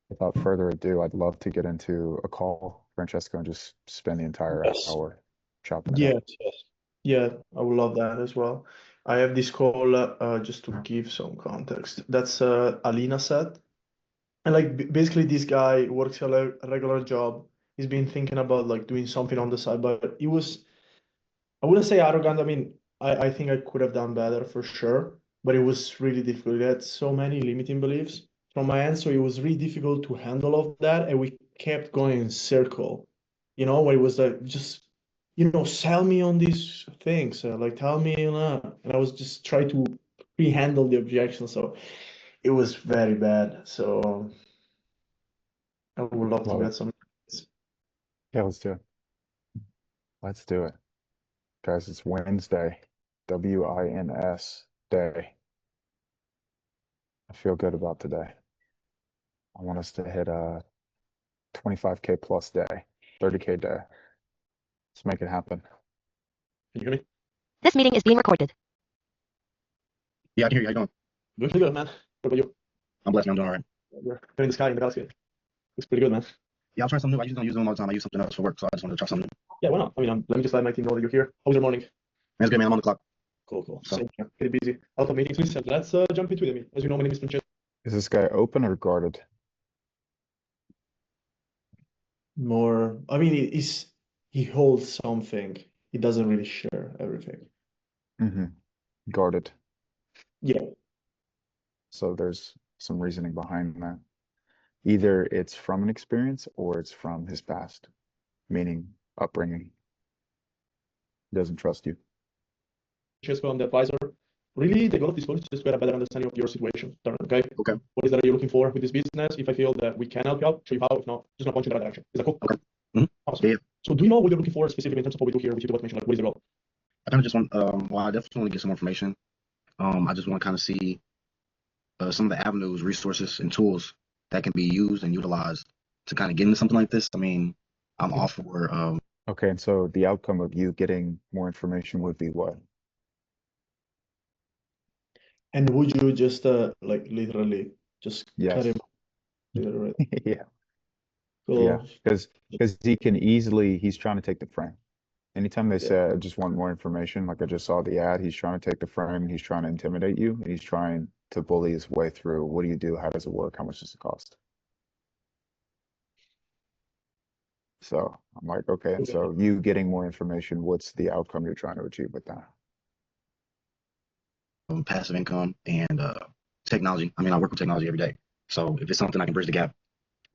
without further ado, I'd love to get into a call, Francesco, and just spend the entire Yes. hour chopping it up. Yes, yes. Yeah, I would love that as well. I have this call just to give some context. That's Alina said. And like basically this guy works a regular job. He's been thinking about like doing something on the side, but he was, I wouldn't say arrogant. I mean, I think I could have done better for sure, but it was really difficult. He had so many limiting beliefs from my end, so it was really difficult to handle all of that, and we kept going in circle, where it was like just, sell me on these things, like tell me, and I was just trying to pre-handle the objection, so it was very bad. So I would love to Love it. get some. Yeah, let's do it. Let's do it. Guys, it's Wednesday, WINS day. I feel good about today. I want us to hit a 25K plus day, 30K day. Let's make it happen. Can you hear me? This meeting is being recorded. Yeah, I can hear you. How you doing? Doing pretty good, man. What about you? I'm blessed. Man. I'm doing all right. You're in the sky in the galaxy. Looks pretty good, man. Yeah, I'll try something new. I usually don't use Zoom all the time. I use something else for work, so I just wanted to try something new. Yeah, why not? I mean, let me just let my team know that you're here. How's your morning? Man, it's good, man. I'm on the clock. Cool, cool. So- Same here. Pretty busy. A lot of meetings. Listen, let's jump into it. As you know, my name is Francesco. Is this guy open or guarded? More, I mean, he holds something. He doesn't really share everything. Mm-hmm. Guarded. Yeah. So there's some reasoning behind that. Either it's from an experience or it's from his past, meaning upbringing. He doesn't trust you. Francesco, I'm the advisor. Really, the goal of this call is just to get a better understanding of your situation. Okay? Okay. What is that you're looking for with this business? If I feel that we can help you out, show you how. If not, just not point you in the right direction. Is that cool? Okay. Mhm. Awesome. Yeah. So do you know what you're looking for specifically in terms of what we do here with YouTube automation? Like, what is the goal? I kind of just want, well, I definitely want to get some more information. I just want to kind of see some of the avenues, resources, and tools that can be used and utilized to kind of get into something like this. I mean, I'm all for, Okay, and so the outcome of you getting more information would be what? And would you just like literally just cut Yes. him? Literally. Yeah. Cool. Yeah, because he can easily, he's trying to take the frame. Anytime they say, I just want more information, like I just saw the ad, he's trying to take the frame, he's trying to intimidate you, and he's trying to bully his way through. What do you do? How does it work? How much does it cost? So I'm like, okay, and so you getting more information, what's the outcome you're trying to achieve with that? passive income and technology. I mean, I work with technology every day. So if it's something I can bridge the gap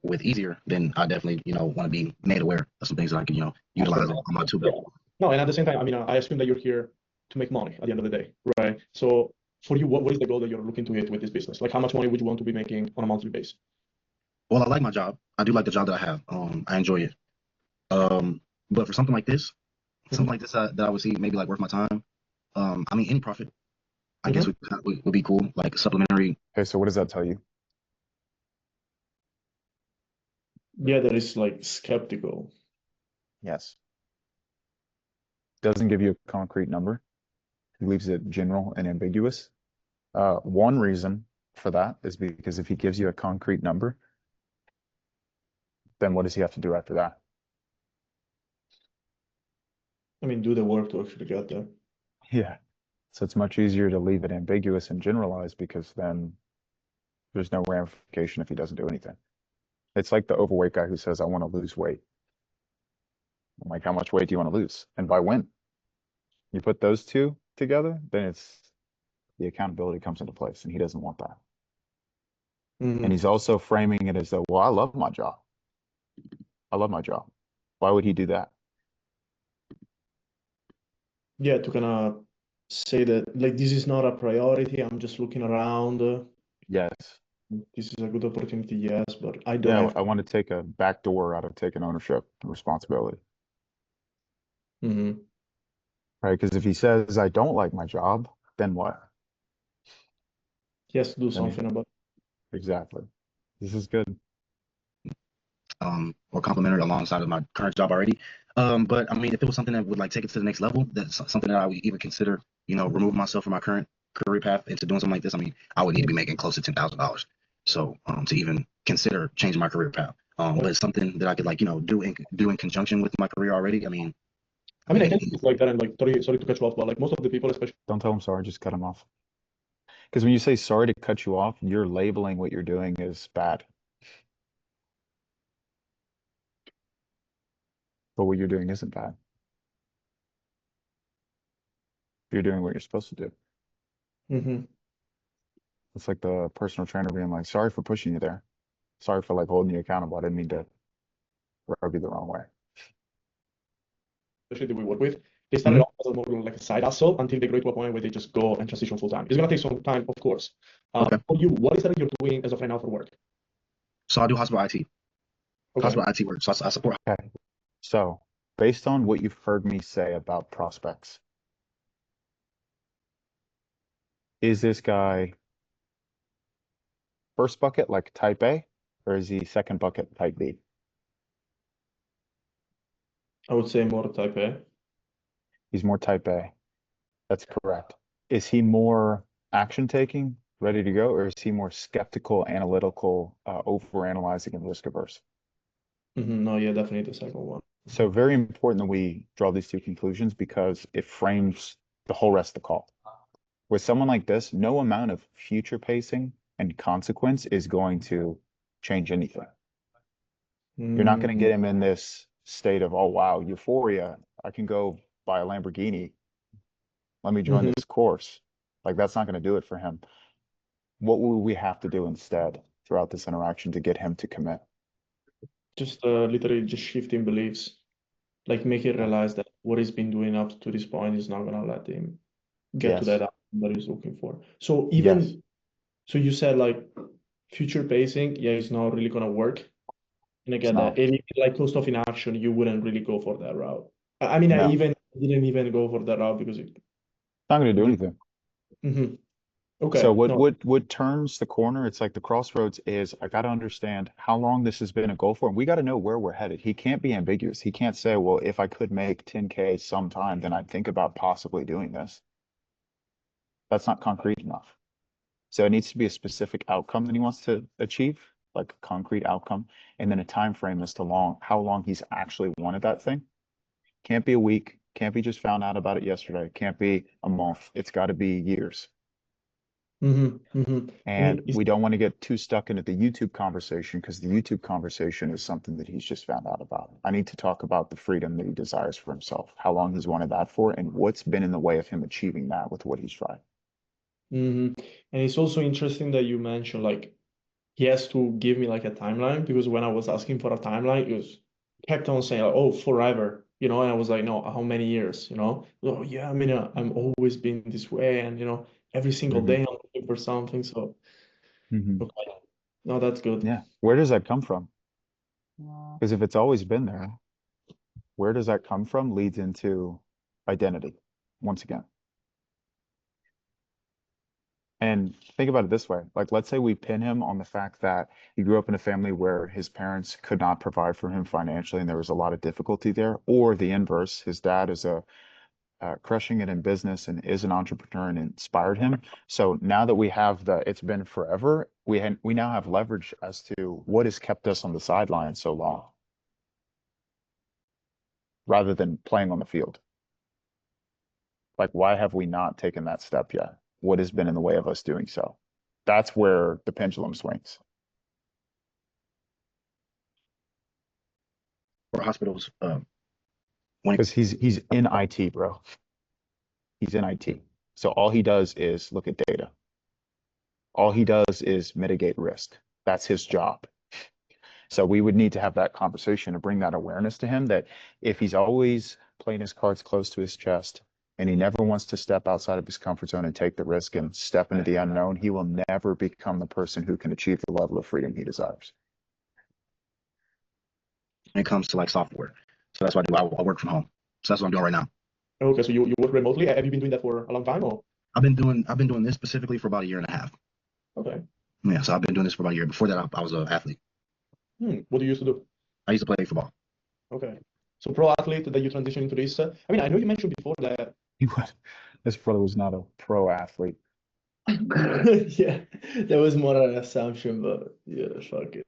with easier, then I definitely, want to be made aware of some things that I can, utilize on my tool belt. No, and at the same time, I mean, I assume that you're here to make money at the end of the day, right? So for you, what is the goal that you're looking to hit with this business? Like, how much money would you want to be making on a monthly basis? Well, I like my job. I do like the job that I have. I enjoy it. But for something like this, that I would see maybe like worth my time. I mean, any profit, I guess would be cool. Like supplementary. Okay, so what does that tell you? Yeah, that is like skeptical. Yes. Doesn't give you a concrete number. He leaves it general and ambiguous. One reason for that is because if he gives you a concrete number, then what does he have to do after that? I mean, do the work to actually get there. Yeah. So it's much easier to leave it ambiguous and generalized because then there's no ramification if he doesn't do anything. It's like the overweight guy who says, I want to lose weight. I'm like, how much weight do you want to lose? And by when? You put those two together, then it's the accountability comes into place, and he doesn't want that. And he's also framing it as though, well, I love my job. I love my job. Why would he do that? Yeah, to kind of say that like this is not a priority. I'm just looking around. Yes. This is a good opportunity, yes, but I Yeah, don't have. I want to take a back door out of taking ownership and responsibility. Mhm. Right? Because if he says, I don't like my job, then what? He has to do Then he- something about Exactly. This is good. Or complementary alongside of my current job already. But I mean, if it was something that would like take it to the next level, that's something that I would even consider, removing myself from my current career path into doing something like this. I mean, I would need to be making close to $10,000. So to even consider changing my career path. But it's something that I could like, you know, do in conjunction with my career already. I mean, I mean, I can see it's like that, and like, sorry to cut you off, but like most of the people, especially. Don't tell him sorry, just cut him off. Because when you say sorry to cut you off, you're labeling what you're doing as bad. But what you're doing isn't bad. You're doing what you're supposed to do. Mm-hmm. It's like the personal trainer being like, sorry for pushing you there. Sorry for like holding you accountable. I didn't mean to rub you the wrong way. Especially that we work with, they started off as a more like a side hustle until they grow to a point where they just go and transition full time. It's gonna take some time, of course. Okay. For you, what is that you're doing as of right now for work? So I do hospital IT. Okay. Hospital IT work. So I support. Okay. So based on what you've heard me say about prospects, is this guy first bucket like type A, or is he second bucket type B? I would say more type A. He's more type A. That's correct. Is he more action taking, ready to go, or is he more skeptical, analytical, overanalyzing, and risk averse? No, yeah, definitely the second one. So very important that we draw these two conclusions because it frames the whole rest of the call. With someone like this, no amount of future pacing and consequence is going to change anything. You're not going to get him in this state of, oh, wow, euphoria. I can go buy a Lamborghini. Let me join this course. Like, that's not going to do it for him. What will we have to do instead throughout this interaction to get him to commit? Just literally just shifting beliefs, like make it realize that what he's been doing up to this point is not gonna let him get to Yes. that outcome that he's looking for. So even Yes. so, you said like future pacing, yeah, it's not really gonna work. And I get that. not. And if, like cost of inaction, you wouldn't really go for that route. I mean, I No. didn't even go for that route because it. Not going to do anything. Okay. So No. what turns the corner? It's like the crossroads is I got to understand how long this has been a goal for him. We got to know where we're headed. He can't be ambiguous. He can't say, well, if I could make 10K sometime, then I'd think about possibly doing this. That's not concrete enough. So it needs to be a specific outcome that he wants to achieve, like a concrete outcome, and then a time frame as to how long he's actually wanted that thing. Can't be a week, can't be just found out about it yesterday, can't be a month. It's got to be years. And we don't want to get too stuck into the YouTube conversation because the YouTube conversation is something that he's just found out about. I need to talk about the freedom that he desires for himself, how long he's wanted that for, and what's been in the way of him achieving that with what he's tried. And it's also interesting that you mentioned like he has to give me like a timeline, because when I was asking for a timeline, he kept on saying like, oh, forever, and I was like, no, how many years, oh yeah, I mean, I'm always been this way, and every single day I'm looking for something. So okay. No, that's good. Yeah. Where does that come from? Because if it's always been there, where does that come from leads into identity once again. And think about it this way. Like, let's say we pin him on the fact that he grew up in a family where his parents could not provide for him financially and there was a lot of difficulty there, or the inverse, his dad is crushing it in business and is an entrepreneur and inspired him. So now that we have it's been forever, we now have leverage as to what has kept us on the sidelines so long, rather than playing on the field. Like, why have we not taken that step yet? What has been in the way of us doing so? That's where the pendulum swings. For hospitals, Because he's in IT, bro. He's in IT. So all he does is look at data. All he does is mitigate risk. That's his job. So we would need to have that conversation to bring that awareness to him that if he's always playing his cards close to his chest and he never wants to step outside of his comfort zone and take the risk and step into the unknown, he will never become the person who can achieve the level of freedom he desires. when it comes to like software. So that's what I do. I work from home. So that's what I'm doing right now. Okay, so you work remotely. Have you been doing that for a long time, or? I've been doing this specifically for about a year and a half. Okay. Yeah, so I've been doing this for about a year. Before that, I was an athlete. What do you used to do? I used to play football. Okay. So pro athlete that you transition into this. I mean, I know you mentioned before that. This brother was not a pro athlete. Yeah, that was more an assumption, but yeah, fuck it.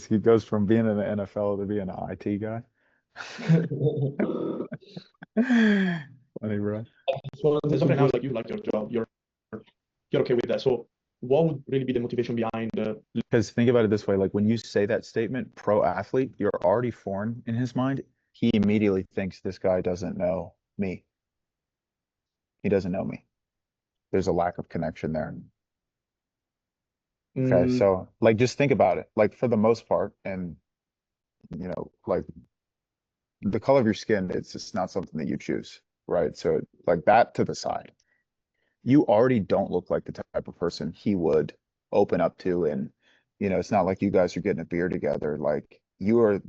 He goes from being in the NFL to being an IT guy. Funny, bro. So as of right now, it's like you like your job, you're okay with that. So what would really be the motivation behind Because think about it this way, like when you say that statement, pro athlete, you're already foreign in his mind. He immediately thinks this guy doesn't know me. He doesn't know me. There's a lack of connection there. Okay, mm, so like just think about it. Like for the most part, and like the color of your skin, it's just not something that you choose, right? So like that to the side. You already don't look like the type of person he would open up to, and it's not like you guys are getting a beer together. Like you are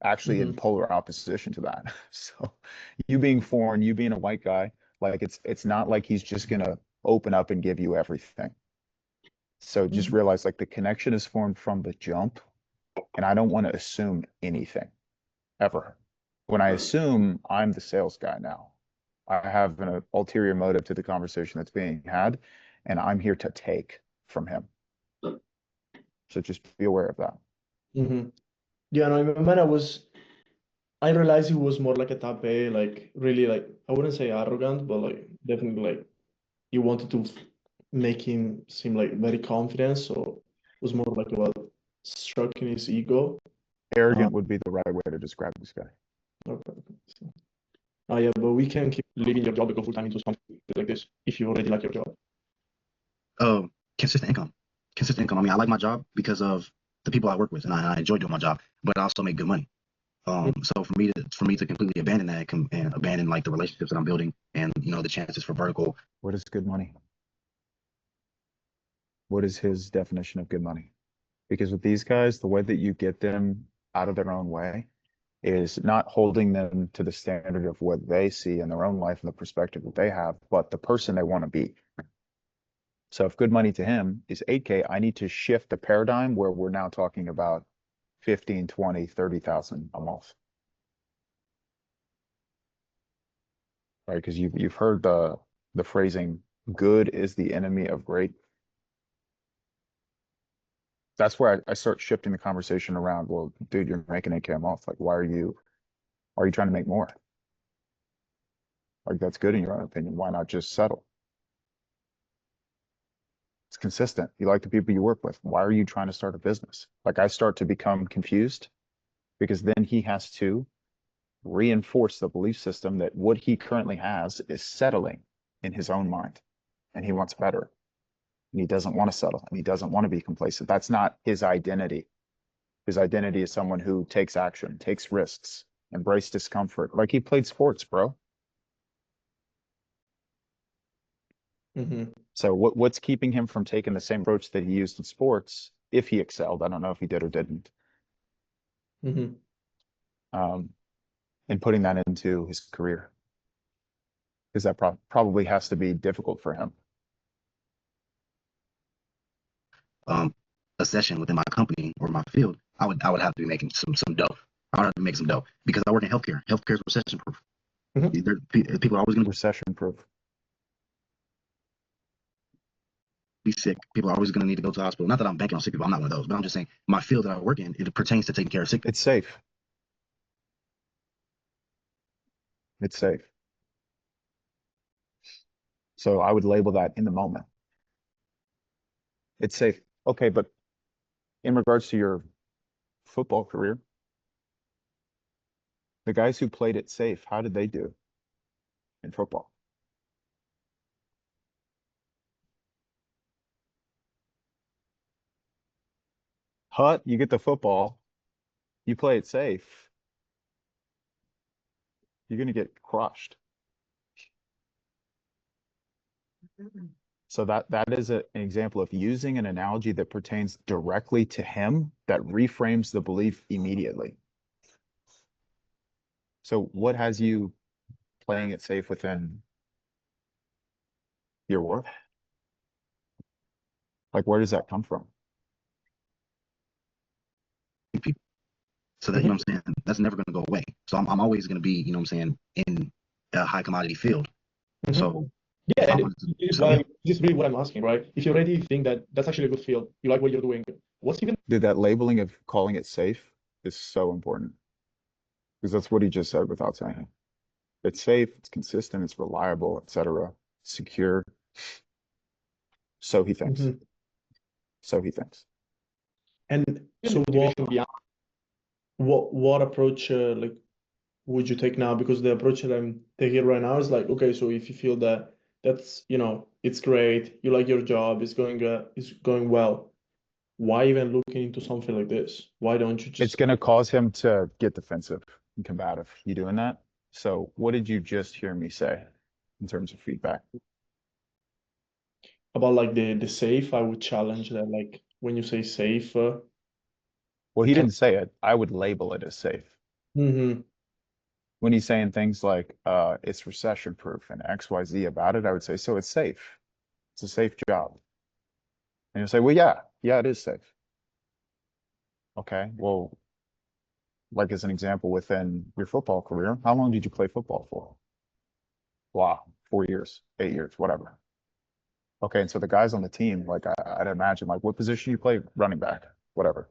actually in mhm, polar opposition to that. So you being foreign, you being a white guy, like it's not like he's just gonna open up and give you everything. So just mhm, realize like the connection is formed from the jump, and I don't want to assume anything ever. When I assume, I'm the sales guy now. I have an ulterior motive to the conversation that's being had, and I'm here to take from him. So just be aware of that. mhm. Yeah, no, I remember I realized he was more like a type A, like really like I wouldn't say arrogant, but like definitely like you wanted to make him seem like very confident, so it was more like about stroking his ego. Arrogant would be the right way to describe this guy. Okay. Oh yeah, but we can keep leaving your job to go full time into something like this if you already like your job. Consistent income. Consistent income. I mean, I like my job because of the people I work with, and I enjoy doing my job, but I also make good money. So for me to completely abandon that and abandon like the relationships that I'm building and the chances for vertical. What is good money? What is his definition of good money? Because with these guys, the way that you get them out of their own way is not holding them to the standard of what they see in their own life and the perspective that they have, but the person they want to be. So if good money to him is 8K, I need to shift the paradigm where we're now talking about 15, 20, 30,000 a month. Right? Because you've heard the phrasing, good is the enemy of great. That's where I start shifting the conversation around, well, dude, you're making 8K a month. Like, why are you trying to make more? Like, that's good in your own opinion. Why not just settle? It's consistent. You like the people you work with. Why are you trying to start a business? Like, I start to become confused because then he has to reinforce the belief system that what he currently has is settling in his own mind, and he wants better, and he doesn't want to settle, and he doesn't want to be complacent. That's not his identity. His identity is someone who takes action, takes risks, embrace discomfort. Like he played sports, bro. Mm-hmm. So what's keeping him from taking the same approach that he used in sports if he excelled? I don't know if he did or didn't. Mm-hmm. And putting that into his career, because that probably has to be difficult for him. A session within my company or my field, I would have to be making some dough. I would have to make some dough because I work in healthcare. Healthcare is recession proof. People are always going to Recession proof. be sick. People are always going to need to go to the hospital. Not that I'm banking on sick people. I'm not one of those. But I'm just saying my field that I work in, it pertains to taking care of sick people. It's safe. It's safe. So I would label that in the moment. It's safe. Okay, but in regards to your football career, the guys who played it safe, how did they do in football? Hut, you get the football, you play it safe, you're going to get crushed. So that is an example of using an analogy that pertains directly to him that reframes the belief immediately. So what has you playing it safe within your work? Like, where does that come from? People. So that, you know what I'm saying, that's never going to go away. So I'm always going to be, you know what I'm saying, in a high commodity field. Mm-hmm. So Yeah, if I and wanted to, it is so why yeah. this is really what I'm asking, right? If you already think that that's actually a good field, you like what you're doing, what's even Dude, that labeling of calling it safe is so important because that's what he just said without saying it. It's safe, it's consistent, it's reliable, etc. Secure. So he thinks. Mhm. So he thinks. And so motivation beyond what approach like would you take now? Because the approach that I'm taking right now is like, okay, so if you feel that that's, it's great, you like your job, it's going well, why even looking into something like this? Why don't you It's just going to cause him to get defensive and combative. You doing that? So what did you just hear me say in terms of feedback? about like the safe? I would challenge that, like when you say safe, Well, he didn't say it. I would label it as safe. mhm, When he's saying things like it's recession proof and XYZ about it, I would say, so it's safe. It's a safe job. And you say, well, yeah, it is safe. Okay, well, like as an example, within your football career, how long did you play football for? Wow, 4 years, 8 years, whatever. Okay, and so the guys on the team, like I'd imagine, like what position you play? Running back, whatever.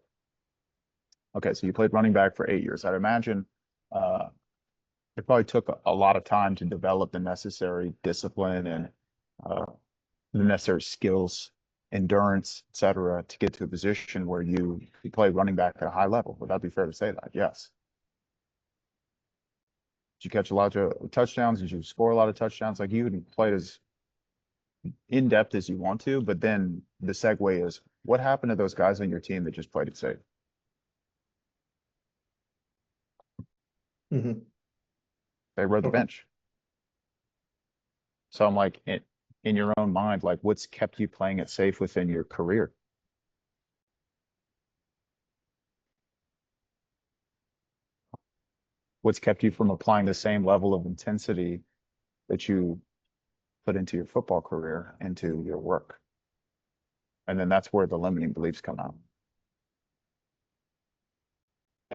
Okay, so you played running back for 8 years. I'd imagine uh, it probably took a lot of time to develop the necessary discipline and uh, the necessary skills, endurance, et cetera, to get to a position where you play running back at a high level. Would that be fair to say that? Yes. Did you catch a lot of touchdowns? Did you score a lot of touchdowns? Like you can play as in depth as you want to, but then the segue is what happened to those guys on your team that just played it safe? mhm. They rode the Okay. bench. So I'm like, in your own mind, like what's kept you playing it safe within your career? What's kept you from applying the same level of intensity that you put into your football career into your work? And then that's where the limiting beliefs come out.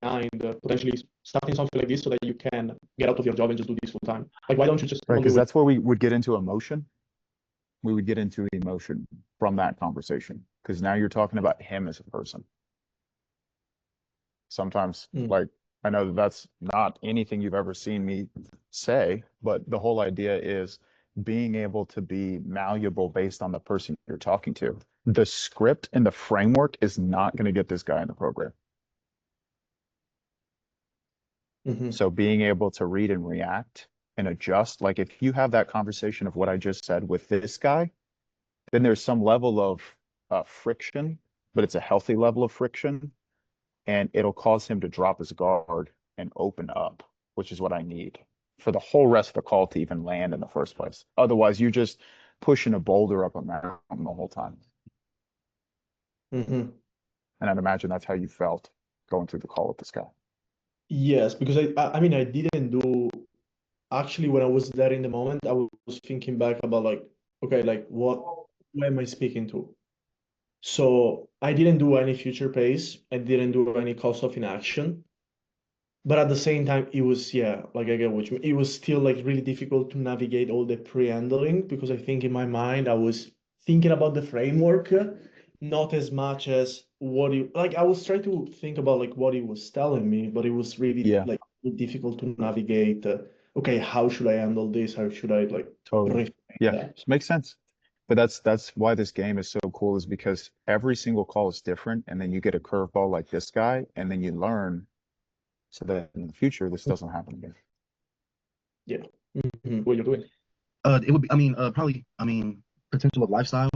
behind potentially starting something like this so that you can get out of your job and just do this full time? Like, why don't you just Right, not because do it? that's where we would get into emotion. We would get into emotion from that conversation because now you're talking about him as a person. Sometimes, Mm. like, I know that that's not anything you've ever seen me say, but the whole idea is being able to be malleable based on the person you're talking to. The script and the framework is not going to get this guy in the program. Mhm. So being able to read and react and adjust, like if you have that conversation of what I just said with this guy, then there's some level of friction, but it's a healthy level of friction, and it'll cause him to drop his guard and open up, which is what I need for the whole rest of the call to even land in the first place. Otherwise, you're just pushing a boulder up a mountain the whole time. Mhm. And I'd imagine that's how you felt going through the call with this guy. Yes, because I mean I didn't do actually when I was there in the moment, I was thinking back about like, okay, like who am I speaking to? So I didn't do any future pace. I didn't do any cost of inaction. But at the same time, it was, yeah, like I get what you mean. It was still like really difficult to navigate all the pre-handling because I think in my mind I was thinking about the framework, not as much as what he like I was trying to think about like what he was telling me, but it was really Yeah, like difficult to navigate. Okay, how should I handle this? How should I like totally. reframe Yeah, that? makes sense. But that's why this game is so cool, is because every single call is different, and then you get a curveball like this guy, and then you learn so that in the future this doesn't happen again. Yeah. Mhm. What you're doing? It would be, probably, potential of lifestyle,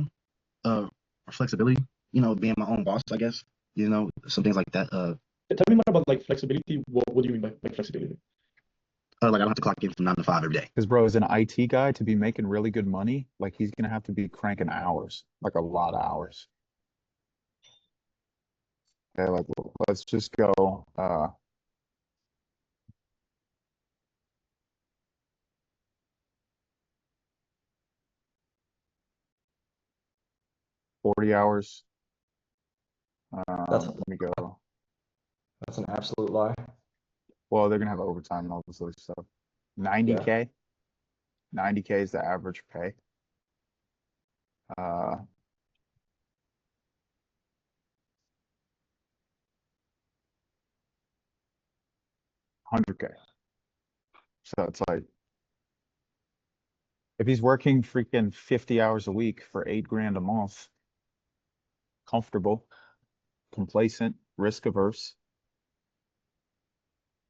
or flexibility, being my own boss, I guess, some things like that. Tell me more about like flexibility. What do you mean by flexibility? Like I don't have to clock in from 9 to 5 every day. Because bro, as an IT guy, to be making really good money, like he's gonna have to be cranking hours, like a lot of hours. Okay, like let's just go 40 hours. That's Let me go. that's an absolute lie. Well, they're gonna have overtime and all this other stuff. 90K. 90K is the average pay. 100K. So it's like, if he's working freaking 50 hours a week for 8 grand a month, comfortable, complacent, risk averse,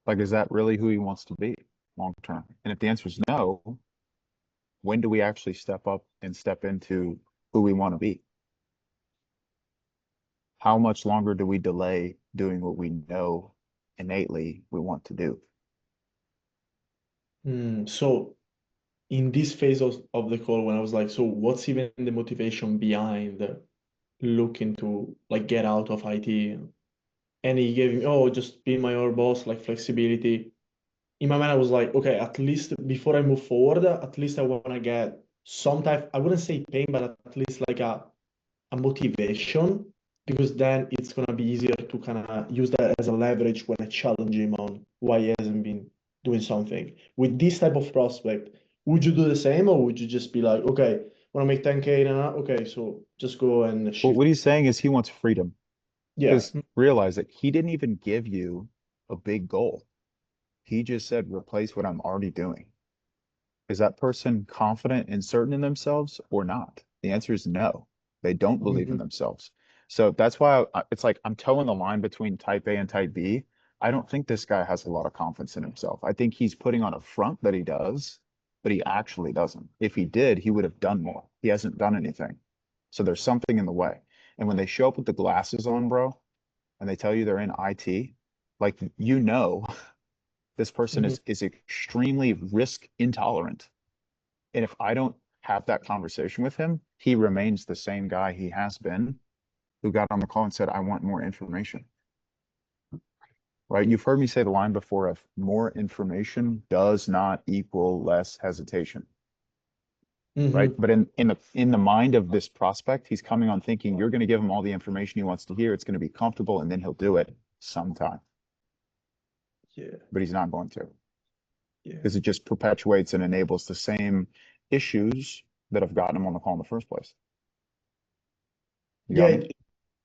like, is that really who he wants to be long term? And if the answer is no, when do we actually step up and step into who we want to be? How much longer do we delay doing what we know innately we want to do? So in this phase of the call, when I was like, so what's even the motivation behind looking to like get out of IT? And he gave me, oh, just be my own boss, like flexibility. In my mind, I was like, okay, at least before I move forward, at least I want to get some type, I wouldn't say pain, but at least like a motivation, because then it's gonna be easier to kind of use that as a leverage when I challenge him on why he hasn't been doing something. With this type of prospect, would you do the same, or would you just be like, okay, want to make 10K now? Okay, so just go and Well, shift. what he's saying is he wants freedom. Yeah. Because realize that he didn't even give you a big goal. He just said, replace what I'm already doing. Is that person confident and certain in themselves or not? The answer is no. They don't believe in themselves. So that's why it's like I'm towing the line between type A and type B. I don't think this guy has a lot of confidence in himself. I think he's putting on a front that he does, but he actually doesn't. If he did, he would have done more. He hasn't done anything. So there's something in the way. And when they show up with the glasses on, bro, and they tell you they're in IT, like, you know, this person is extremely risk intolerant. And if I don't have that conversation with him, he remains the same guy he has been, who got on the call and said, I want more information. Right? You've heard me say the line before of more information does not equal less hesitation. Right? But in the mind of this prospect, he's coming on thinking you're going to give him all the information he wants to hear. It's going to be comfortable, and then he'll do it sometime. Yeah. But he's not going to. Yeah. Because it just perpetuates and enables the same issues that have gotten him on the call in the first place. You got Yeah, me?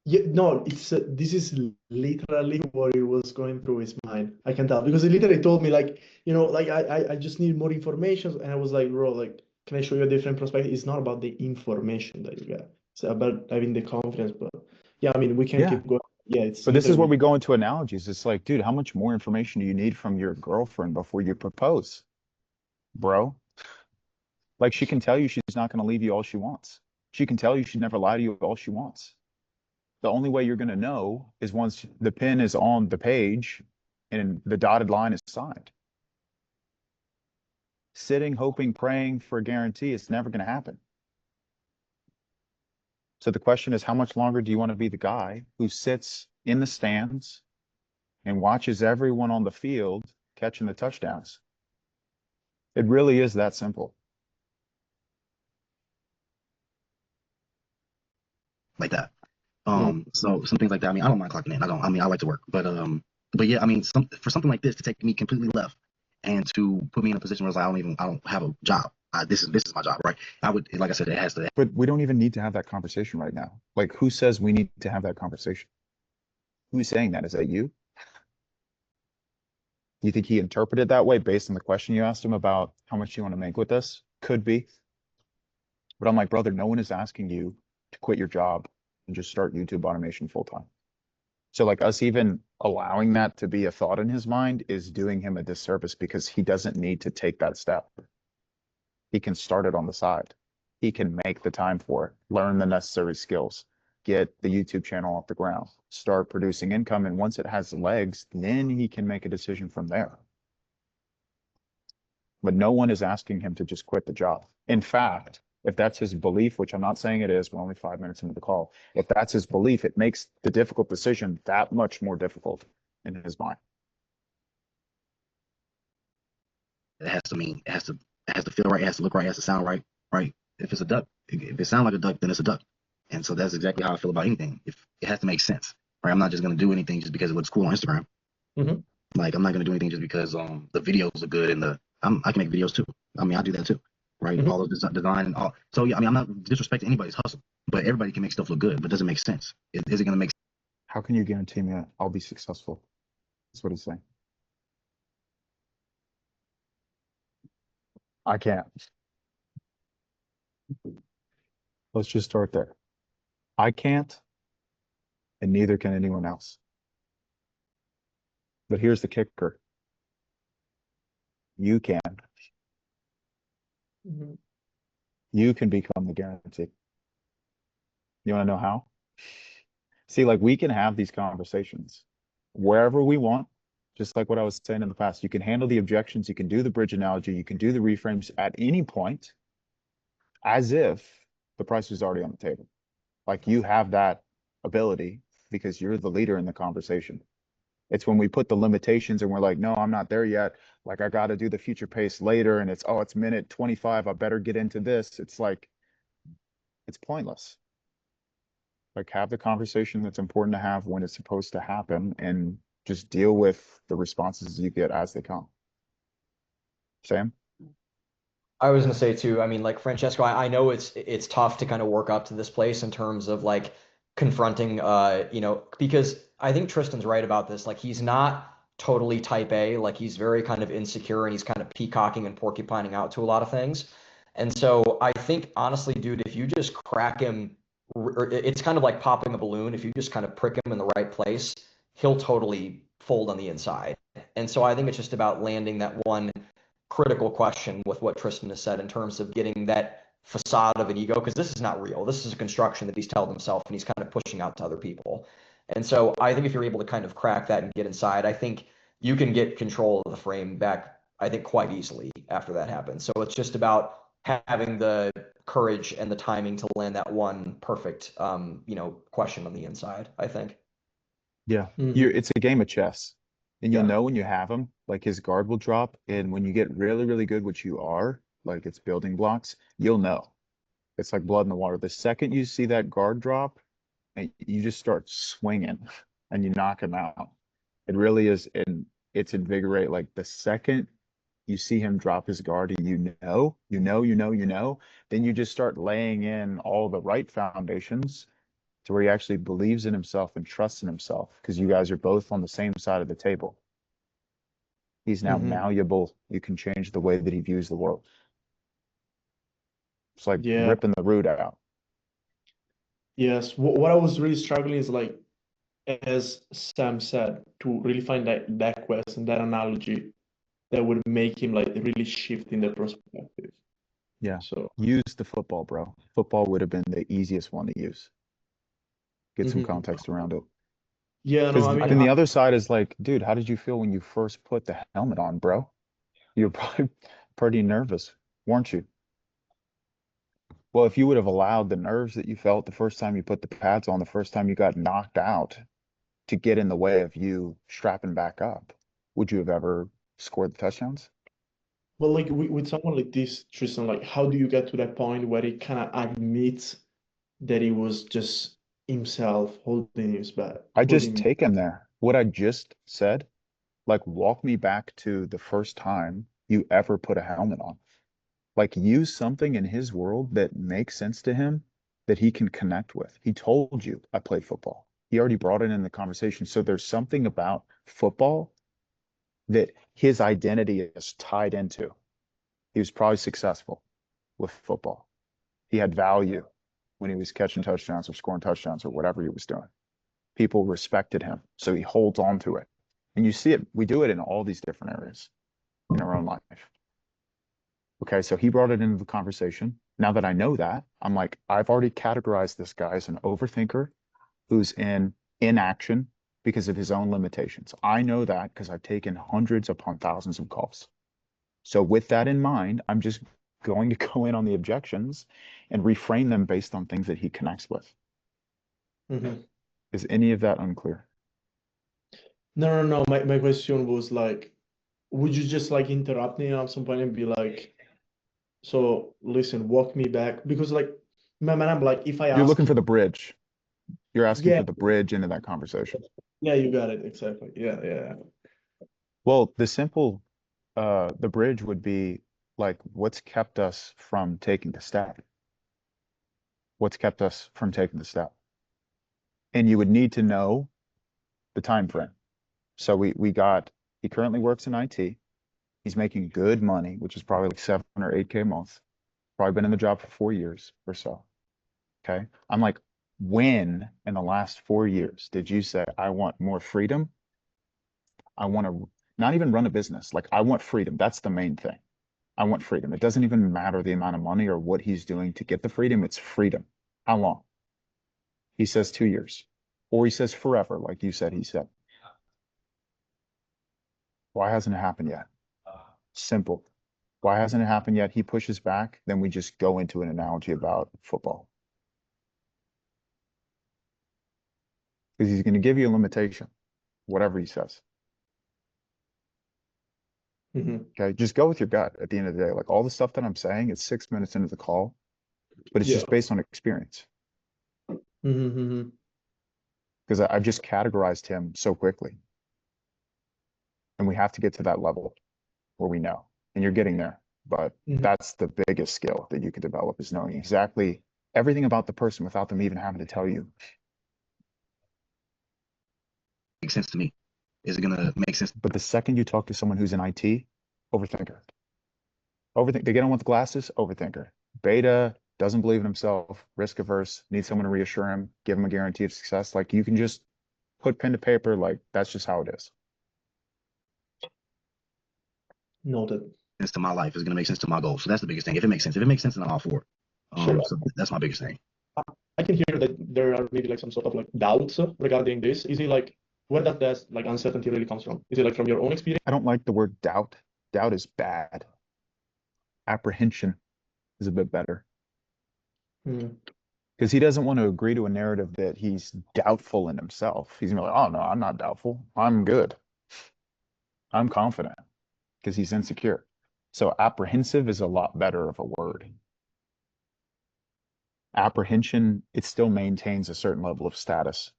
yeah, no, it's this is literally what it was going through his mind. I can tell because he literally told me like, like I just need more information, and I was like, bro, like, can I show you a different perspective? It's not about the information that you get. It's about having the confidence. But yeah, I mean, we can Yeah. keep going. Yeah, it's But this is where literally. we go into analogies. It's like, dude, how much more information do you need from your girlfriend before you propose, bro? Like, she can tell you she's not going to leave you all she wants. She can tell you she'd never lie to you all she wants. The only way you're going to know is once the pen is on the page and the dotted line is signed. Sitting, hoping, praying for a guarantee, it's never going to happen. So the question is, how much longer do you want to be the guy who sits in the stands and watches everyone on the field catching the touchdowns? It really is that simple. like that. So some things like that. I mean, I don't mind clocking in. I mean, I like to work, but yeah. I mean, for something like this to take me completely left and to put me in a position where it's like I don't have a job. This is my job, right? I would, like I said, it has to. But we don't even need to have that conversation right now. Like, who says we need to have that conversation? Who's saying that? Is that you? Do you think he interpreted that way based on the question you asked him about how much you want to make with this? Could be. But I'm like, brother, no one is asking you to quit your job and just start YouTube automation full time. So like us even allowing that to be a thought in his mind is doing him a disservice because he doesn't need to take that step. He can start it on the side. He can make the time for it, learn the necessary skills, get the YouTube channel off the ground, start producing income. And once it has legs, then he can make a decision from there. But no one is asking him to just quit the job. In fact, if that's his belief, which I'm not saying it is, we're only 5 minutes into the call. If that's his belief, it makes the difficult decision that much more difficult in his mind. It has to mean, it has to feel right. It has to look right. It has to sound right. Right. If it's a duck, if it sounds like a duck, then it's a duck. And so that's exactly how I feel about anything. If it has to make sense, right? I'm not just going to do anything just because it looks cool on Instagram. Like, I'm not going to do anything just because the videos are good and I can make videos too. I mean, I do that too, right? All of design and all. So yeah, I mean, I'm not disrespecting anybody's hustle, but everybody can make stuff look good, but does it make sense? Is it going to make? How can you guarantee me I'll be successful? That's what he's saying. I can't. Let's just start there. I can't, and neither can anyone else. But here's the kicker. You can. Mhm. You can become the guarantee. You want to know how? See, like we can have these conversations wherever we want, just like what I was saying in the past. You can handle the objections, you can do the bridge analogy, you can do the reframes at any point as if the price was already on the table. Like you have that ability because you're the leader in the conversation. It's when we put the limitations and we're like, no, I'm not there yet. Like I got to do the future pace later. And it's, oh, it's minute 25. I better get into this. It's like, it's pointless. Like have the conversation that's important to have when it's supposed to happen and just deal with the responses you get as they come. Sam? I was gonna say too, I mean, like Francesco, I know it's tough to kind of work up to this place in terms of like confronting because I think Tristan's right about this. Like he's not totally type A, like he's very kind of insecure and he's kind of peacocking and porcupining out to a lot of things. And so I think honestly, dude, if you just crack him, it's kind of like popping a balloon. If you just kind of prick him in the right place, he'll totally fold on the inside. And so I think it's just about landing that one critical question with what Tristan has said in terms of getting that facade of an ego, because this is not real. This is a construction that he's telling himself and he's kind of pushing out to other people. And so I think if you're able to kind of crack that and get inside, I think you can get control of the frame back, I think, quite easily after that happens. So it's just about having the courage and the timing to land that one perfect question on the inside, I think. Yeah. Mhm. It's a game of chess. And you'll Yeah. know when you have him, like his guard will drop. And when you get really, really good, which you are, like it's building blocks, you'll know. It's like blood in the water. The second you see that guard drop, and you just start swinging and you knock him out. It really is, and it's invigorate. Like the second you see him drop his guard and you know, then you just start laying in all the right foundations to where he actually believes in himself and trusts in himself because you guys are both on the same side of the table. He's now Mhm. malleable. You can change the way that he views the world. It's like Yeah. ripping the root out. Yes. What I was really struggling is like, as Sam said, to really find that quest and that analogy that would make him like really shift in the perspective. Yeah. So, Use the football, bro. Football would have been the easiest one to use. Get some mhm. context around it. Yeah, no, Because I mean, then the other side is like, dude, how did you feel when you first put the helmet on, bro? You were probably pretty nervous, weren't you? Well, if you would have allowed the nerves that you felt the first time you put the pads on, the first time you got knocked out to get in the way of you strapping back up, would you have ever scored the touchdowns? well, like with someone like this, Tristan, like how do you get to that point where he kind of admits that he was just himself holding his back, I just holding? take him there. What I just said, like walk me back to the first time you ever put a helmet on. Like use something in his world that makes sense to him that he can connect with. He told you I played football. He already brought it in the conversation. So there's something about football that his identity is tied into. He was probably successful with football. He had value when he was catching touchdowns or scoring touchdowns or whatever he was doing. People respected him. So he holds on to it. And you see it, we do it in all these different areas in our own life. Okay, so he brought it into the conversation. Now that I know that, I'm like, I've already categorized this guy as an overthinker who's in inaction because of his own limitations. I know that because I've taken hundreds upon thousands of calls. So with that in mind, I'm just going to go in on the objections and reframe them based on things that he connects with. Mhm. Is any of that unclear? No, no, no. My question was like, would you just like interrupt me at some point and be like, so listen, walk me back? Because like, man, I'm like, if I You're ask looking you, for the bridge. You're asking yeah, for the bridge into that conversation. yeah, you got it. Exactly. Yeah, yeah. Well, the bridge would be like, what's kept us from taking the step? What's kept us from taking the step? And you would need to know the time frame. So he currently works in IT. He's making good money, which is probably like 7 or 8K a month. Probably been in the job for 4 years or so. Okay. I'm like, when in the last 4 years did you say, I want more freedom? I want to not even run a business. Like, I want freedom. That's the main thing. I want freedom. It doesn't even matter the amount of money or what he's doing to get the freedom. It's freedom. How long? He says 2 years. Or he says forever, like you said, he said. Why hasn't it happened yet? Simple. Why hasn't it happened yet? He pushes back, then we just go into an analogy about football. Because he's going to give you a limitation, whatever he says. Okay, just go with your gut at the end of the day. Like, all the stuff that I'm saying, it's 6 minutes into the call, but it's Yeah. just based on experience. Because I've just categorized him so quickly. And we have to get to that level where we know. And you're getting there. But that's the biggest skill that you can develop, is knowing exactly everything about the person without them even having to tell you. Makes sense to me. Is it gonna make sense? But the second you talk to someone who's in IT, overthinker. They get on with glasses, overthinker. Beta, doesn't believe in himself, risk averse, needs someone to reassure him, give him a guarantee of success. Like, you can just put pen to paper, like, that's just how it is. Noted. Sense to my life, is gonna make sense to my goals. So that's the biggest thing. If it makes sense, then I'm all for it. Sure. So that's my biggest thing. I can hear that there are maybe like some sort of like doubts regarding this. Is it like, where does that like uncertainty really comes from? Is it like from your own experience? I don't like the word doubt. Doubt is bad. Apprehension is a bit better. Because he doesn't want to agree to a narrative that he's doubtful in himself. He's gonna be like, oh no, I'm not doubtful. I'm good. I'm confident. Because he's insecure. So apprehensive is a lot better of a word. Apprehension, it still maintains a certain level of status.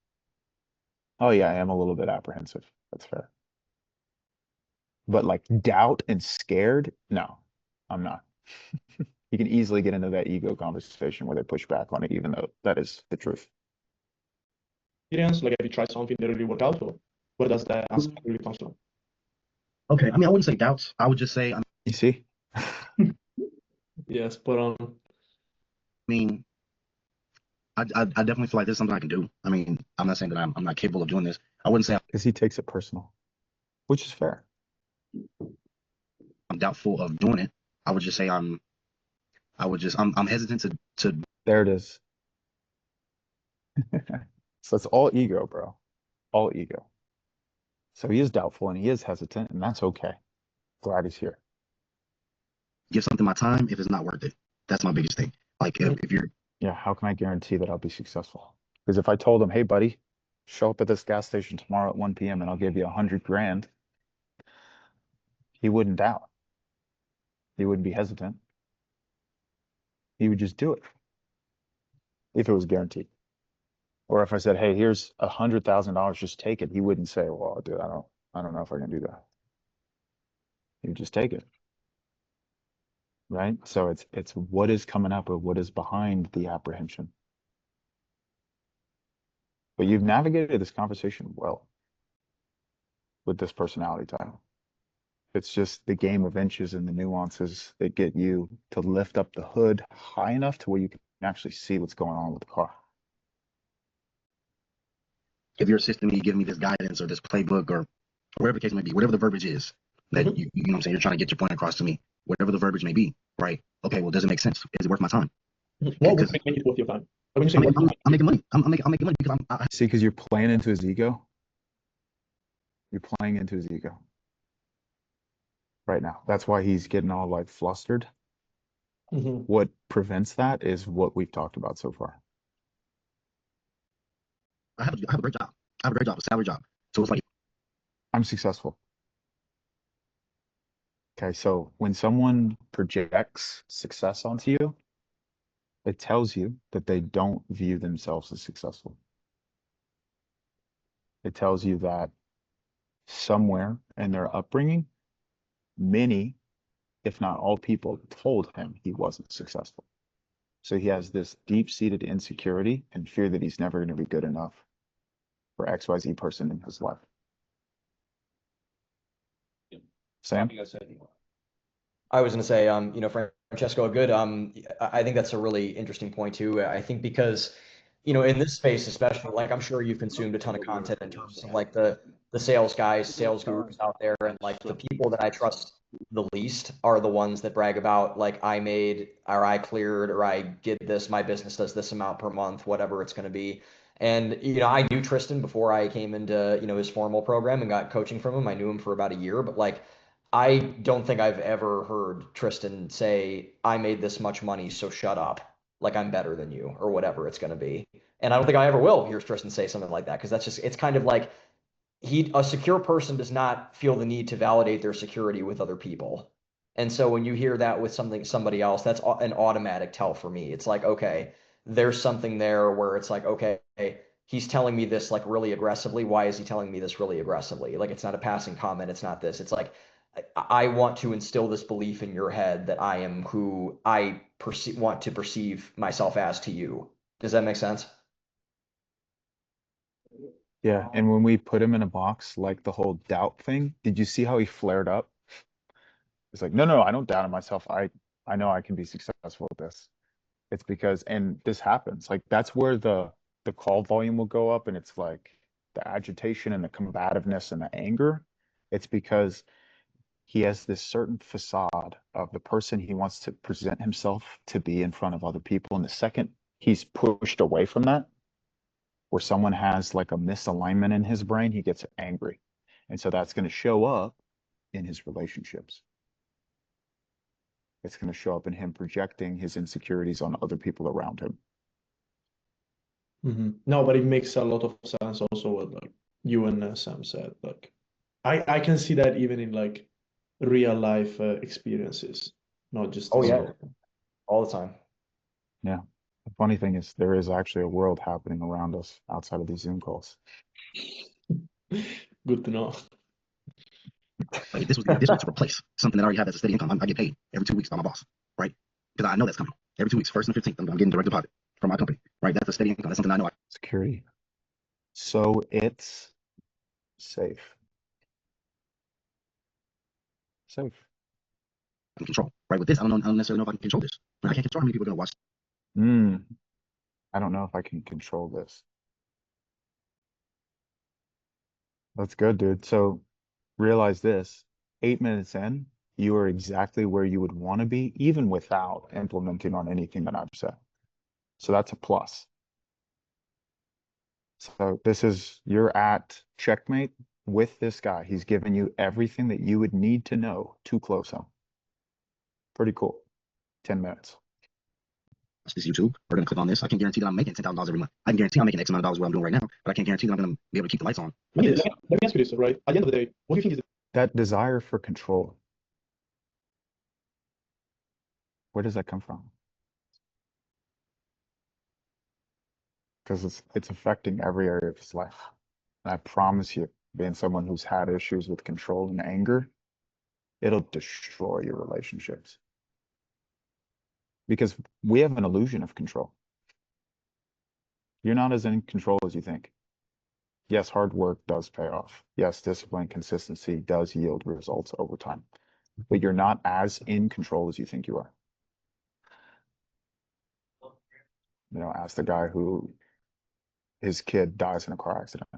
Oh yeah, I am a little bit apprehensive. That's fair. But like doubt and scared, no, I'm not. You can easily get into that ego conversation where they push back on it, even though that is the truth. Like, have you tried something that really worked out, or where does that uncertainty really comes from? Okay, I mean, I wouldn't say doubts. I would just say, You see? Yes, but mean, I definitely feel like this is something I can do. I mean, I'm not saying that I'm not capable of doing this. I wouldn't say Because he takes it personal, which is fair. I'm doubtful of doing it. I would just say I'm hesitant to. There it is. So it's all ego, bro. All ego. So he is doubtful and he is hesitant, and that's okay. Glad he's here. Give something my time if it's not worth it. That's my biggest thing. Like, if you're, Yeah, how can I guarantee that I'll be successful? Because if I told him, hey, buddy, show up at this gas station tomorrow at 1 p.m. and I'll give you 100 grand, he wouldn't doubt. He wouldn't be hesitant. He would just do it if it was guaranteed. Or if I said, hey, here's $100,000, just take it, he wouldn't say, well, dude, I don't know if I can do that. He would just take it. Right? So it's what is coming up or what is behind the apprehension. But you've navigated this conversation well with this personality type. It's just the game of inches and the nuances that get you to lift up the hood high enough to where you can actually see what's going on with the car. if you're assisting me, giving me this guidance or this playbook or whatever the case may be, whatever the verbiage is that you know what I'm saying, you're trying to get your point across to me, whatever the verbiage may be, right? Okay, well, does it make sense? Is it worth my time? what would make it worth your time? When you say I'm making money. I'm making money because See, because you're playing into his ego. You're playing into his ego right now. That's why he's getting all like flustered. What prevents that is what we've talked about so far. I have a great job. I have a great job, a salary job. So it's like, I'm successful. Okay, so when someone projects success onto you, it tells you that they don't view themselves as successful. It tells you that somewhere in their upbringing, many, if not all people, told him he wasn't successful. So he has this deep-seated insecurity and fear that he's never going to be good enough for XYZ person in his life. Sam? I was gonna say, Francesco, good. I think that's a really interesting point too. I think because, in this space especially, like I'm sure you've consumed a ton of content in terms of like the sales guys, sales gurus out there, and like the people that I trust the least are the ones that brag about like I made or I cleared or I did this, my business does this amount per month, whatever it's gonna be. And I knew Tristan before I came into his formal program and got coaching from him. I knew him for about a year, but like I don't think I've ever heard Tristan say, I made this much money, so shut up. Like I'm better than you, or whatever it's going to be. And I don't think I ever will hear Tristan say something like that because it's kind of like a secure person does not feel the need to validate their security with other people. And so when you hear that with somebody else, that's an automatic tell for me. It's like, okay, there's something there where it's like, okay, he's telling me this like really aggressively. Why is he telling me this really aggressively? Like it's not a passing comment. It's not this. It's like I want to instill this belief in your head that I am who I want to perceive myself as to you. Does that make sense? Yeah, and when we put him in a box, like the whole doubt thing, did you see how he flared up? It's like, no, I don't doubt in myself. I know I can be successful at this. It's because, and this happens, like that's where the call volume will go up, and it's like the agitation and the combativeness and the anger. It's because he has this certain facade of the person he wants to present himself to be in front of other people. And the second he's pushed away from that, where someone has like a misalignment in his brain, he gets angry. And so that's going to show up in his relationships. It's going to show up in him projecting his insecurities on other people around him. No, but it makes a lot of sense also what like you and Sam said. Like I can see that even in like real life experiences, not just Oh in yeah, school. all the time. Yeah. The funny thing is there is actually a world happening around us outside of these Zoom calls. Good to know. Like if this was to replace something that I already have as a steady income, I get paid every 2 weeks by my boss, right? Because I know that's coming every 2 weeks, first and 15th. I'm getting direct deposit from my company, right? That's a steady income. That's something I know I Security. So it's safe. Safe. can control, right? With this, I don't necessarily know if I can control this. I can't control how many people are going to watch. I don't know if I can control this. That's good, dude. So realize this, 8 minutes in, you are exactly where you would want to be, even without implementing on anything that I've said. So that's a plus. So you're at checkmate with this guy. He's given you everything that you would need to know to close him. Pretty cool. 10 minutes. This YouTube are going to click on this. I can guarantee that I'm making $10,000 every month. I can guarantee I'm making X amount of dollars what I'm doing right now, but I can't guarantee that I'm going to be able to keep the lights on. I mean, let me ask you this, right? At the end of the day, what do you think is That desire for control, where does that come from? Because it's affecting every area of his life. And I promise you, being someone who's had issues with control and anger, it'll destroy your relationships. Because we have an illusion of control. You're not as in control as you think. Yes, hard work does pay off. Yes, discipline, consistency does yield results over time. But you're not as in control as you think you are. Ask the guy who his kid dies in a car accident.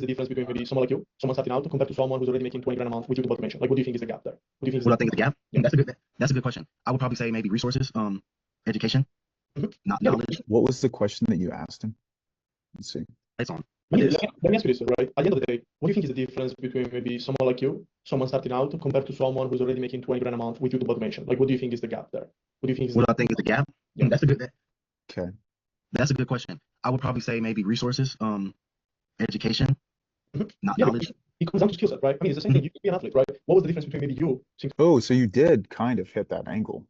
the difference between maybe someone like you, someone starting out, compared to someone who's already making 20 grand a month with YouTube automation? Like, what do you think is the gap there? What do you think is What I think is the gap? Yeah. That's a good question. I would probably say maybe resources, education, knowledge. What was the question that you asked him? Let's see. Lights on. I mean, let me ask you this, right? At the end of the day, what do you think is the difference between maybe someone like you, someone starting out, compared to someone who's already making 20 grand a month with YouTube automation? Like, what do you think is the gap there? What do you think is What I think is the gap? Yeah. Okay. That's a good question. I would probably say maybe resources, education, knowledge. It comes down to skill set, right? I mean, it's the same thing. You could be an athlete, right? What was the difference between maybe you? Oh, so you did kind of hit that angle.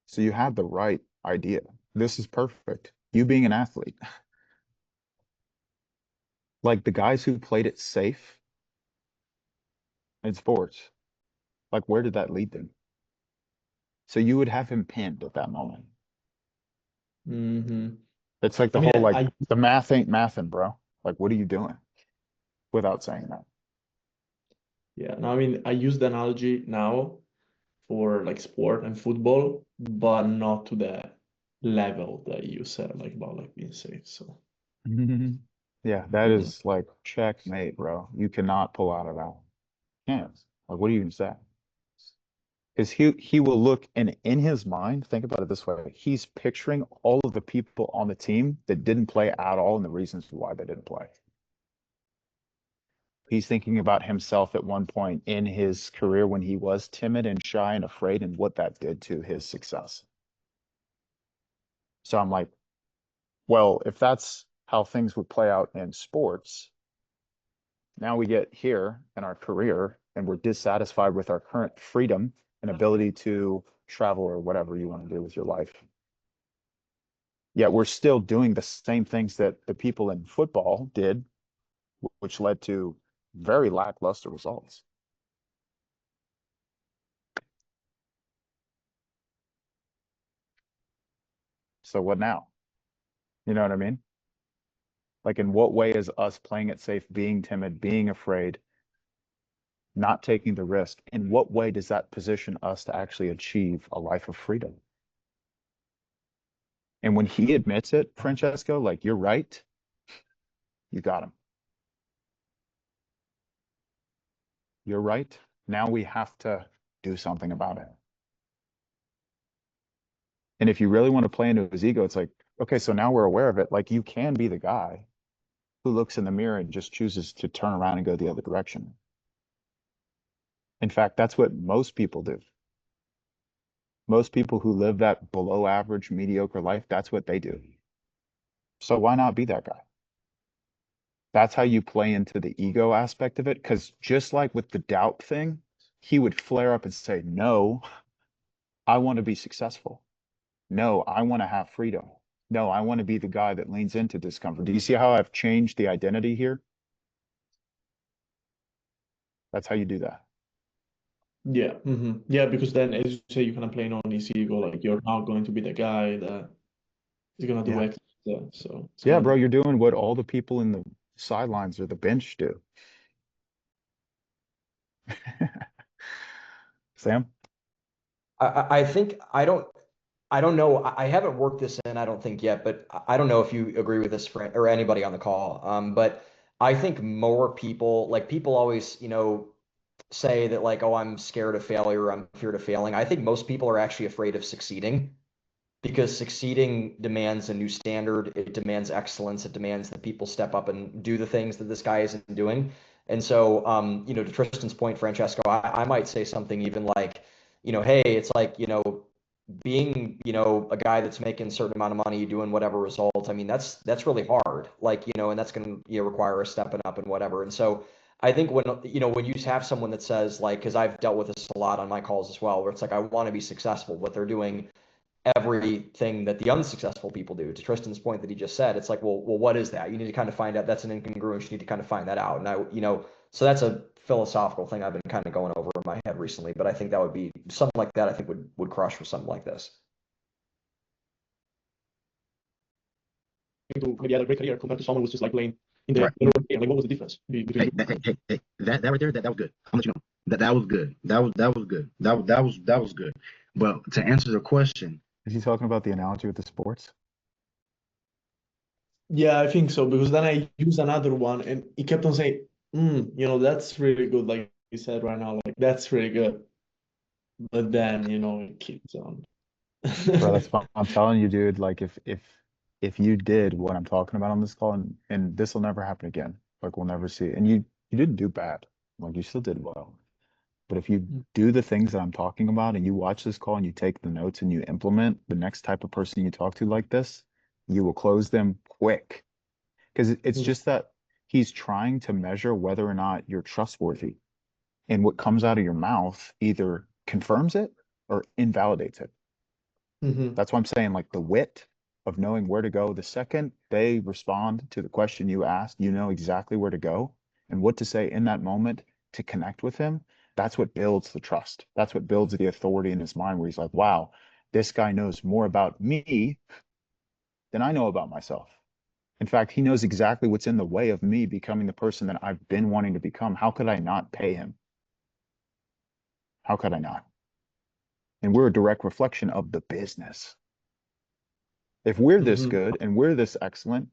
So you had the right idea. This is perfect. You being an athlete. Like the guys who played it safe in sports, like where did that lead them? So you would have him pinned at that moment. Mm-hmm. It's like the whole like the math ain't mathin', bro. Like what are you doing? Without saying that. Yeah, no, I mean, I use the analogy now for like sport and football, but not to the level that you said, like about like being safe. So Yeah, that yeah, is like checkmate, bro. You cannot pull out of that. Can't. Like, what do you even say? Because he will look and in his mind, think about it this way. He's picturing all of the people on the team that didn't play at all and the reasons why they didn't play. He's thinking about himself at one point in his career when he was timid and shy and afraid and what that did to his success. So I'm like, well, if that's how things would play out in sports, now we get here in our career and we're dissatisfied with our current freedom and ability to travel or whatever you want to do with your life. Yet we're still doing the same things that the people in football did, which led to very lackluster results. So what now? You know what I mean? Like, in what way is us playing it safe, being timid, being afraid, not taking the risk? In what way does that position us to actually achieve a life of freedom? And when he admits it, Francesco, like, you're right, you got him. You're right. Now we have to do something about it. And if you really want to play into his ego, it's like, okay, so now we're aware of it. Like, you can be the guy who looks in the mirror and just chooses to turn around and go the other direction. In fact, that's what most people do. Most people who live that below average, mediocre life, that's what they do. So why not be that guy? That's how you play into the ego aspect of it. Because just like with the doubt thing, he would flare up and say, no, I want to be successful. No, I want to have freedom. No, I want to be the guy that leans into discomfort. Do you see how I've changed the identity here? That's how you do that. yeah, yeah, because then as you say, you kind of playing on his ego, like you're not going to be the guy that is gonna do Yeah. X. Yeah, so it's Yeah, kind bro, of you're doing what all the people in the sidelines or the bench do. Sam? I think I don't know. I haven't worked this in, I don't think yet, but I don't know if you agree with this, Fran, or anybody on the call. But I think more people, like people always, say that like, oh, I'm scared of failure, I'm feared of failing. I think most people are actually afraid of succeeding because succeeding demands a new standard. It demands excellence. It demands that people step up and do the things that this guy isn't doing. And so, to Tristan's point, Francesco, I might say something even like, hey, it's like, being, a guy that's making a certain amount of money, doing whatever result. I mean, that's really hard. Like, and that's going to, require a stepping up and whatever. And so I think when you have someone that says like, because I've dealt with this a lot on my calls as well, where it's like, I want to be successful, but they're doing everything that the unsuccessful people do. To Tristan's point that he just said, it's like, well, what is that? You need to kind of find out. That's an incongruence. You need to kind of find that out. And so that's a philosophical thing I've been kind of going over in my head recently. But I think that would be something like that. I think would crush with something like this. to maybe had a great career compared to someone who's just like playing in the Right. lower tier. Like, what was the difference between Hey, you? that right there, that was good. I'll let you know. That was good. That was good. That was good. But to answer the question, Is he talking about the analogy with the sports? Yeah, I think so because then I used another one and he kept on saying, that's really good. Like you said right now, like that's really good. But then, it keeps on. Bro, that's fine. I'm telling you, dude, like if you did what I'm talking about on this call and this will never happen again. Like we'll never see it. And you didn't do bad. Like you still did well. But if you do the things that I'm talking about and you watch this call and you take the notes and you implement the next type of person you talk to like this, you will close them quick. Because it's just that he's trying to measure whether or not you're trustworthy. And what comes out of your mouth either confirms it or invalidates it. That's why I'm saying, like, the wit of knowing where to go. The second they respond to the question you asked, you know exactly where to go and what to say in that moment to connect with him. That's what builds the trust. That's what builds the authority in his mind, where he's like, wow, this guy knows more about me than I know about myself. In fact, he knows exactly what's in the way of me becoming the person that I've been wanting to become. How could I not pay him? How could I not? And we're a direct reflection of the business. If we're this Mhm. good and we're this excellent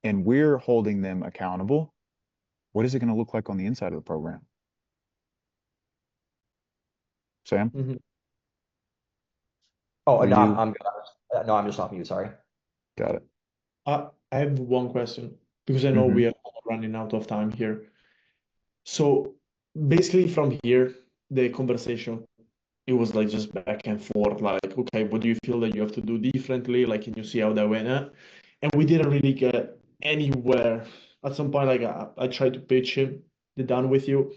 and we're holding them accountable, what is it going to look like on the inside of the program? Sam, Mhm. Oh, are no, you I'm good. No, I'm just off mute. Sorry. got it? I have one question because I know Hmm. we are running out of time here. So basically, from here, the conversation, it was like just back and forth, like, okay, what do you feel that you have to do differently? Like, can you see how that went? And we didn't really get anywhere. At some point, like, I tried to pitch him the done with you,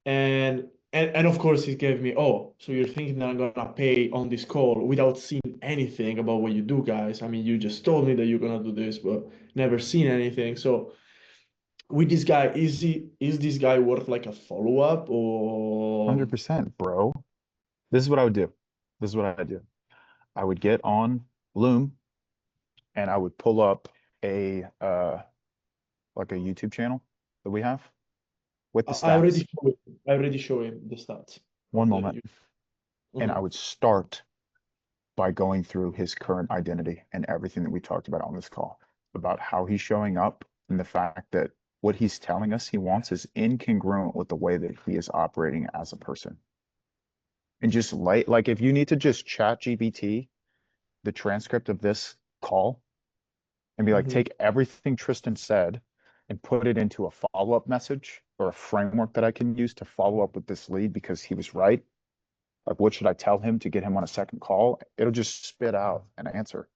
and of course, he gave me, oh, so you're thinking that I'm gonna pay on this call without seeing anything about what you do, guys? I mean, you just told me that you're gonna do this, but never seen anything. So with this guy, is this guy worth like a follow-up or 100%, bro. This is what I would do. This is what I would do. I would get on Loom and I would pull up a like a YouTube channel that we have with the stats. I already show him the stats One of moment. the And I Mhm. would start by going through his current identity and everything that we talked about on this call about how he's showing up and the fact that what he's telling us he wants is incongruent with the way that he is operating as a person. And just like if you need to just chat GBT the transcript of this call and be like, Mhm. take everything Tristan said and put it into a follow-up message or a framework that I can use to follow up with this lead because he was right. Like, what should I tell him to get him on a second call? It'll just spit out an answer.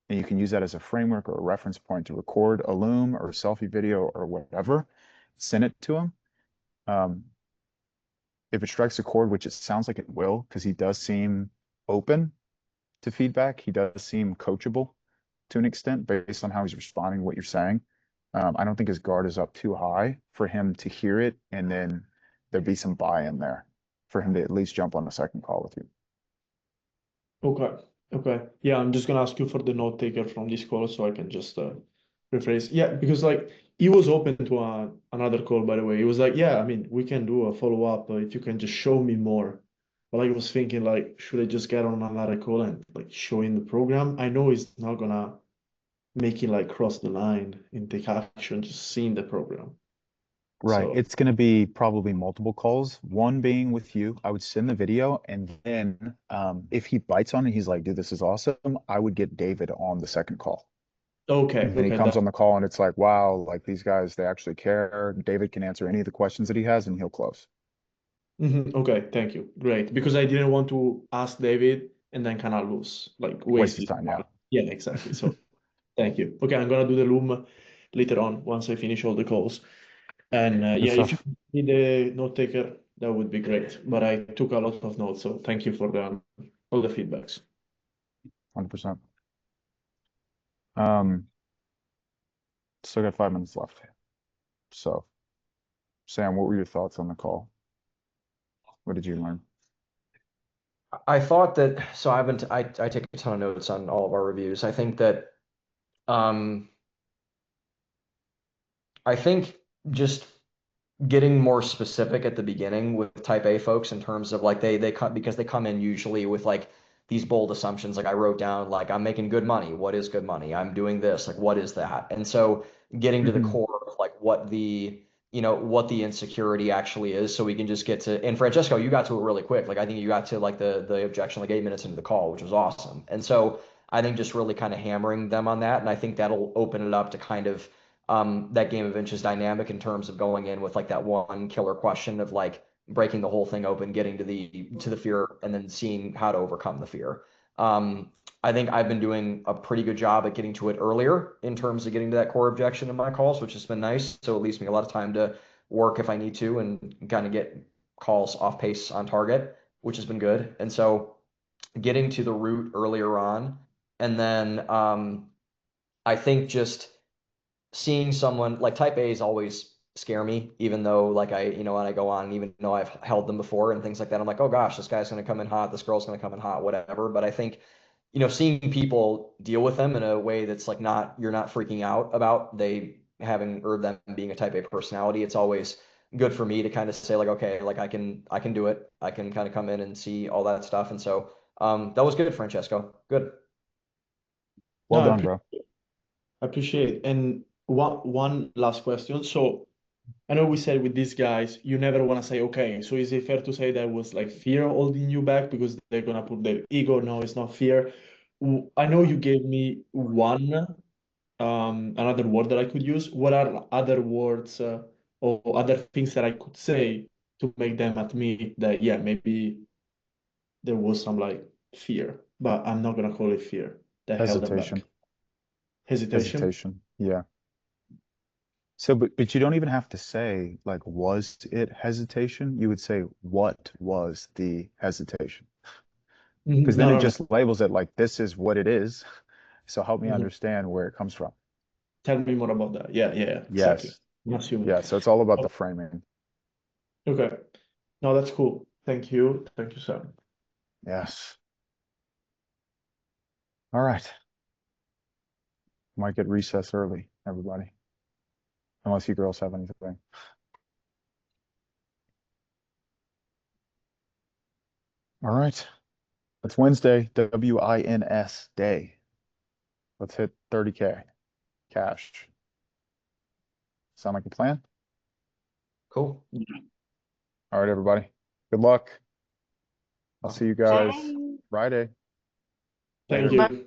And you can use that as a framework or a reference point to record a Loom or a selfie video or whatever, send it to him. Um, if it strikes a chord, which it sounds like it will, because he does seem open to feedback, he does seem coachable to an extent based on how he's responding to what you're saying. I don't think his guard is up too high for him to hear it and then there be some buy-in there for him to at least jump on a second call with you. Okay. Okay. Yeah, I'm just gonna ask you for the note taker from this call so I can just rephrase. Yeah, because like he was open to another call, by the way. He was like, yeah, I mean, we can do a follow-up if you can just show me more. But I was thinking like, should I just get on another call and like show him the program? I know he's not gonna make it like cross the line and take action, just seeing the program. Right. So It's going to be probably multiple calls, one being with you. I would send the video, and then if he bites on it, he's like, dude, this is awesome. I would get David on the second call. okay, And then he okay, comes that on the call, and it's like, wow, like these guys, they actually care. David can answer any of the questions that he has, and he'll close. okay, thank you. Great. Because I didn't want to ask David and then kind of lose, like waste Waste his his time. Yeah. time. Yeah, exactly. So thank you. Okay, I'm gonna do the Loom later on once I finish all the calls. And Good yeah, if you stuff. need a note taker, that would be great. But I took a lot of notes, so thank you for all the feedbacks. 100%. Um, Still got 5 minutes left. So, Sam, what were your thoughts on the call? What did you learn? I thought that, so I take a ton of notes on all of our reviews. Um, I think just getting more specific at the beginning with type A folks in terms of like they come because they come in usually with like these bold assumptions. Like I wrote down like I'm making good money. What is good money? I'm doing this. Like what is that? And so getting to the Hmm. core of like what the what the insecurity actually is, so we can just get to. And Francesco, you got to it really quick. Like I think you got to like the objection like 8 minutes into the call, which was awesome. And so I think just really kind of hammering them on that, and I think that'll open it up to kind of that game of inches dynamic in terms of going in with like that one killer question of like breaking the whole thing open, getting to the fear, and then seeing how to overcome the fear. Um, I think I've been doing a pretty good job at getting to it earlier in terms of getting to that core objection in my calls, which has been nice. So it leaves me a lot of time to work if I need to and kind of get calls off pace on target, which has been good. And so getting to the root earlier on, and then I think just seeing someone like type A's always scare me, even though like when I go on, even though I've held them before and things like that, I'm like, oh gosh, this guy's going to come in hot, this girl's going to come in hot, whatever. But I think, seeing people deal with them in a way that's like you're not freaking out about they having or them being a type A personality. It's always good for me to kind of say like, okay, like I can do it. I can kind of come in and see all that stuff. And so that was good, Francesco. Good. Well No, done, bro. I appreciate. And one last question. So I know we said with these guys, you never want to say, okay, so is it fair to say that was like fear holding you back because they're gonna put their ego? No, it's not fear. I know you gave me another word that I could use. What are other words or other things that I could say to make them admit that, yeah, maybe there was some like fear, but I'm not gonna call it fear that held them back. Hesitation. Hesitation. Hesitation. Yeah. So, but you don't even have to say like, was it hesitation? You would say, what was the hesitation? Because then No, it no, no. just labels it like this is what it is. So help me Mhm. understand where it comes from. Tell me more about that. Yeah, exactly. Yes. I'm assuming. Yeah. So it's all about the framing. Okay. No, that's cool. Thank you. Thank you, Sam. Yes. All right. Might get recess early, everybody. Unless you girls have anything. All right. It's Wednesday, WINS day. Let's hit 30K cash. Sound like a plan? Cool. All right, everybody. Good luck. I'll Awesome. see you guys Friday. Thank Later. you.